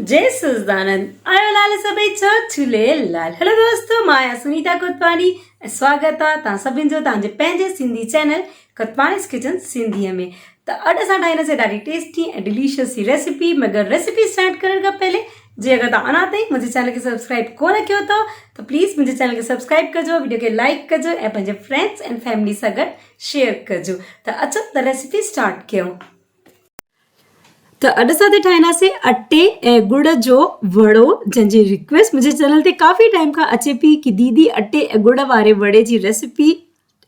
जय सच्चिदानंद आयो लाल सभई छो झूलेलाल। हेलो दोस्तों, मां आहियां सुनीता कोतवानी ऐं स्वागत आहे तव्हां सभिनि जो तव्हांजे पंहिंजे सिंधी चैनल कोतवानीस किचन सिंधीअ में। त अॼु असां ठाहींदासीं ॾाढी टेस्टी ऐं डिलीशियस सी रेसिपी। मगर रेसिपी स्टार्ट करण खां पहले जे अगर तव्हां अञा ताईं मुंहिंजे चैनल खे सब्सक्राइब कोन कयो अथव त प्लीज़ मुंहिंजे चैनल खे सब्सक्राइब कजो, वीडियो खे लाइक कजो ऐं पंहिंजे फ्रेंड्स एंड फैमिली सां गॾु शेयर कजो। त अचो त रेसिपी स्टार्ट कयूं। तो अॼु असां ठाहींदासीं अटे ऐं गुड़ जो वड़ो, जंहिंजी रिक्वेस्ट मुंहिंजे चैनल ते काफ़ी टाइम खां अचे पई कि दीदी अटे ऐं गुड़ वारे वड़े जी रेसिपी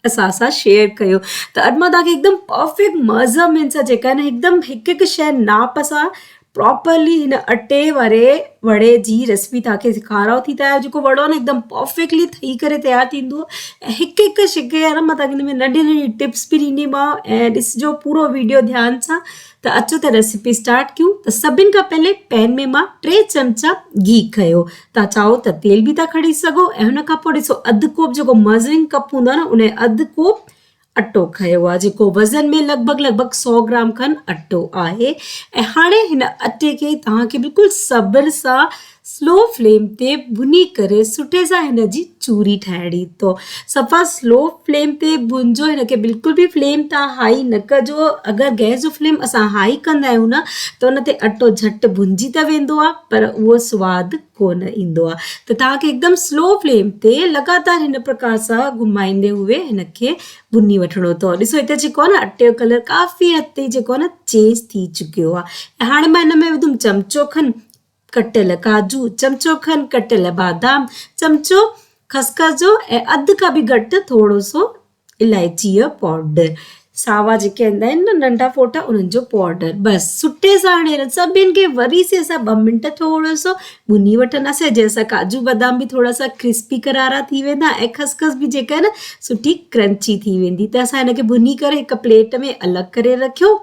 असां सां शेयर कयो। त अॼु मां तव्हांखे हिकदमि परफेक्ट मेज़रमेंट सां जेका आहिनि हिकदमि हिकु हिकु शइ नाप सां प्रॉपरली हिन अटे वारे वड़े जी रेसिपी तव्हांखे सेखारां थी। त जेको वड़ो आहे न हिकदमि परफेक्टली ठही करे तयारु थींदो ऐं हिकु हिकु शइ आहे न मां तव्हांखे हिन में नंढी नंढी टिप्स बि ॾींदीमांव ऐं ॾिसिजो पूरो वीडियो ध्यान सां। त अचो त रेसिपी स्टार्ट कयूं। त सभिनि खां पहले पैन में मां 3 चमचा घी खयो। तव्हां चाहो त तेल बि था खणी सघो ऐं हुन खां पोइ ॾिसो अधु कोप जेको मर्जरिंग कप हूंदो आहे न उन अधु कोप अटो खयो आहे, जेको वज़न में लॻभॻि 100 ग्राम खनि अटो आहे। ऐं हाणे हिन अटे खे तव्हांखे बिल्कुलु सब्र सां स्लो फ्लेम ते भुनी करे सुठे सां हिन जी चूरी ठाहिणी। तो सफ़ा स्लो फ्लेम ते भुनिजो, हिनखे बिल्कुलु बि फ्लेम तव्हां हाई न कजो। अगरि गैस जो फ्लेम असां हाई कंदा आहियूं न त उन ते अटो झटि भुनिजी त वेंदो आहे पर उहो सवादु कोन ईंदो आहे। त तव्हांखे हिकदमि स्लो फ्लेम ते लगातार हिन प्रकार सां घुमाईंदे हुए हिनखे भुनी वठिणो अथव। ॾिसो हिते जेको आहे न अटे जो कलर काफ़ी हद ताईं जेको आहे न चेंज थी चुकियो आहे। ऐं हाणे मां हिन में विधुमि चमिचो खनि कटियल काजू, चमिचो खनि कटियल बादाम, चमिचो खसखस जो ऐं अधु खां बि घटि थोरो सो इलायची जो पाउडर, सावा जेके हूंदा आहिनि न नंढा फोटा उन्हनि जो पाउडर। बसि सुठे सां हाणे सभिनि खे वरी से असां 2 मिंट थोरो सो भुनी वठंदासीं, जंहिंसां काजू बादाम बि थोरा सा क्रिस्पी करारा थी वेंदा ऐं खसखस बि जेका आहे न सुठी क्रंची थी वेंदी। त असां हिनखे भुनी करे हिकु प्लेट में अलॻि करे रखियो।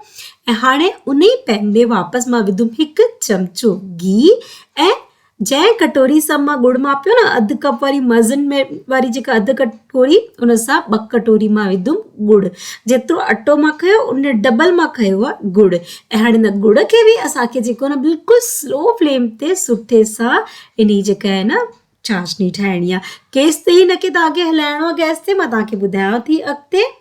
ऐं हाणे उन ई पैन में वापसि मां विधुमि 1 चमचो घी ऐं जंहिं कटोरी सां मां गुड़ मापियो न अधु कप वारी मज़न में वारी जेका अधु कटोरी उन सां 2 कटोरी मां विधुमि गुड़। जेतिरो अटो मां खयो उन डबल मां खयो आहे गुड़। ऐं हाणे हिन गुड़ खे बि असांखे जेको न बिल्कुलु स्लो फ्लेम ते सुठे सां इन जेका आहे न चाशनी ठाहिणी आहे। केसि ताईं हिनखे तव्हांखे हलाइणो आहे गैस ते, मां तव्हांखे ॿुधायांव थी अॻिते।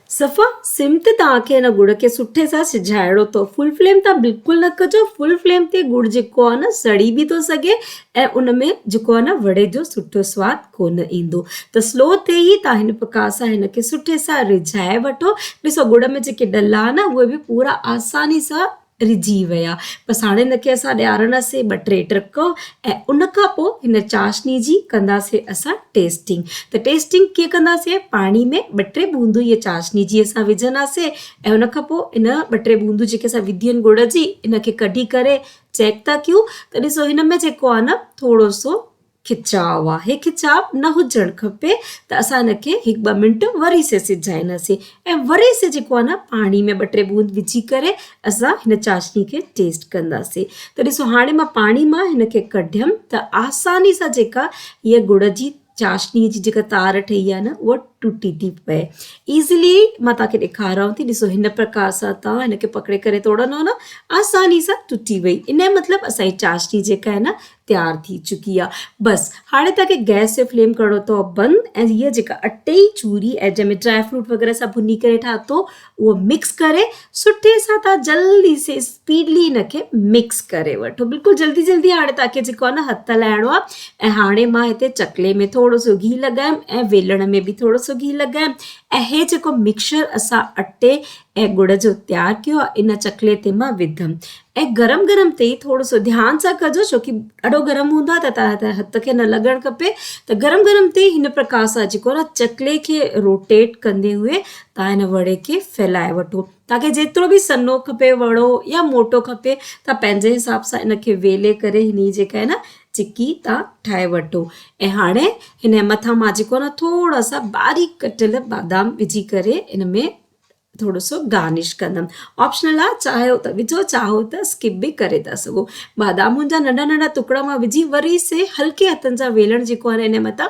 सफ़ा सिम ते तव्हांखे हिन गुड़ खे सुठे सां सिझाइणो अथव। फुल फ्लेम तव्हां बिल्कुलु न कजो, फुल फ्लेम ते गुड़ जेको आहे न सड़ी बि थो सघे ऐं उन में जेको आहे न वड़े जो सुठो सवादु कोन ईंदो। त स्लो ते ई तव्हां हिन प्रकार सां हिनखे सुठे सां रिझाए वठो। ॾिसो गुड़ में जेके डला आहे न उहे बि पूरा आसानी सां रिझी विया। बसि हाणे हिनखे असां ॾियारंदासीं 2-3 टहिका ऐं उन खां पोइ हिन चाशनी जी कंदासीं असां टेस्टिंग। त टेस्टिंग कीअं कंदासीं, पाणी में 2-3 बूंदू इहे चाशनी जी असां विझंदासीं ऐं उन खां पोइ इन 2-3 बूंदू जेके असां विधी आहिनि गुड़ जी इनखे कढी करे चेक था कयूं त ॾिसो हिन में जेको आहे न थोरो सो खिचाव आहे। खिचाव न हुजणु खपे। त असां हिनखे 1-2 मिंट वरी से सिझाईंदासीं ऐं वरी से जेको आहे न पाणी में 2-3 बूंद विझी करे असां हिन चाशनी खे टेस्ट कंदासीं। त ॾिसो हाणे मां पाणी मां हिनखे कढियमि त आसानी सां जेका हीअ गुड़ जी चाशनी जी जेका तार ठही आहे न उहा टुटी थी पए ईज़िली। मां तव्हांखे ॾेखारांव थी, ॾिसो हिन प्रकार सां तव्हां हिनखे पकड़े करे तोड़ंदव न आसानी सां टुटी वई। इन जो मतिलबु असांजी चाशनी जेका आहे न तयारु थी चुकी आहे। बसि हाणे तव्हांखे गैस जो फ्लेम करिणो अथव बंदि ऐं हीअ जेका अटे जी चूरी ऐं जंहिंमें ड्राई फ्रूट वग़ैरह सां भुनी करे ठातो उहो मिक्स करे सुठे सां तव्हां जल्दी से स्पीडली हिनखे मिक्स करे वठो। बिल्कुलु जल्दी जल्दी हाणे तव्हांखे जेको आहे न हथु हलाइणो आहे। ऐं हाणे मां हिते चकले में थोरो सो घी लॻायमि ऐं वेलण में बि थोरो सो घी लॻायमि ऐं हे जेको मिक्सचर असां अटे ऐं गुड़ जो तयारु कयो आहे इन चकले ते मां विधमि ऐं गरम गरम ते ई थोरो सो ध्यानु सां कजो छोकी ॾाढो गरम हूंदो आहे त तव्हां हथ खे न लॻणु खपे। त गरम गरम ते हिन प्रकार सां जेको आहे न चकले खे रोटेट कंदे हुए तव्हां हिन वड़े खे फैलाए वठो। तव्हांखे जेतिरो बि सन्हो खपे वड़ो या मोटो खपे तव्हां पंहिंजे हिसाब सां इनखे वेले करे हिन जेका आहे न चिकी तव्हां ठाहे वठो। ऐं हाणे हिन जे मथां मां जेको आहे न थोरा सा बारीक कटियल बादाम विझी करे इन में थोरो सो गार्निश कंदमि। ऑप्शनल आहे, चाहियो त विझो, चाहो त स्किप बि करे था सघो। बादामुनि जा नंढा नंढा टुकड़ा मां विझी वरी से हल्के हथनि सां वेलण जेको आहे हिन मथां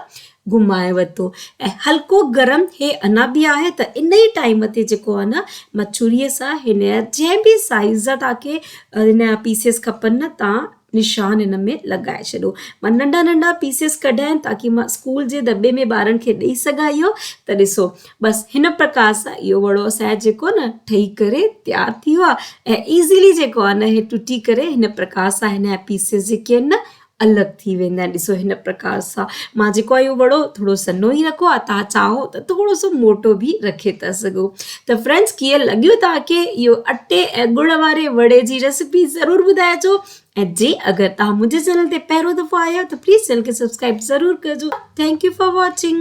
घुमाए वरितो ऐं हल्को गरम हे अञा बि आहे त इन ई टाइम ते जेको आहे न मां छुरीअ सां हिन जा जंहिं बि साइज़ जा तव्हांखे हिन जा पीसिस खपनि न तव्हां निशान हिन में लॻाए छॾो। मां नंढा नंढा पीसिस कढिया आहिनि ताकी मां स्कूल जे दॿे में ॿारनि खे ॾेई सघां इहो। त ॾिसो बसि हिन प्रकार सां इहो वड़ो असांजो जेको न ठही करे तयारु थी वियो आहे ऐं ईज़ीली जेको आहे न हे टुटी करे हिन प्रकार सां हिन जा पीसिस जेके आहिनि न अलॻि थी वेंदा आहिनि। ॾिसो हिन प्रकार सां मां जेको आहे इहो वड़ो थोरो सन्हो ई रखो आहे, तव्हां चाहो त थोरो सो मोटो बि रखे था सघो। त फ्रेंड्स कीअं लॻियो तव्हांखे इहो अटे ऐं गुड़ वारे वड़े जी रेसिपी ज़रूरु ॿुधाइजो। ऐं जे अगरि तव्हां मुंहिंजे चैनल ते पहिरियों दफ़ो आया आहियो त प्लीज़ चैनल खे सब्सक्राइब ज़रूरु कजो। Thank U for watching.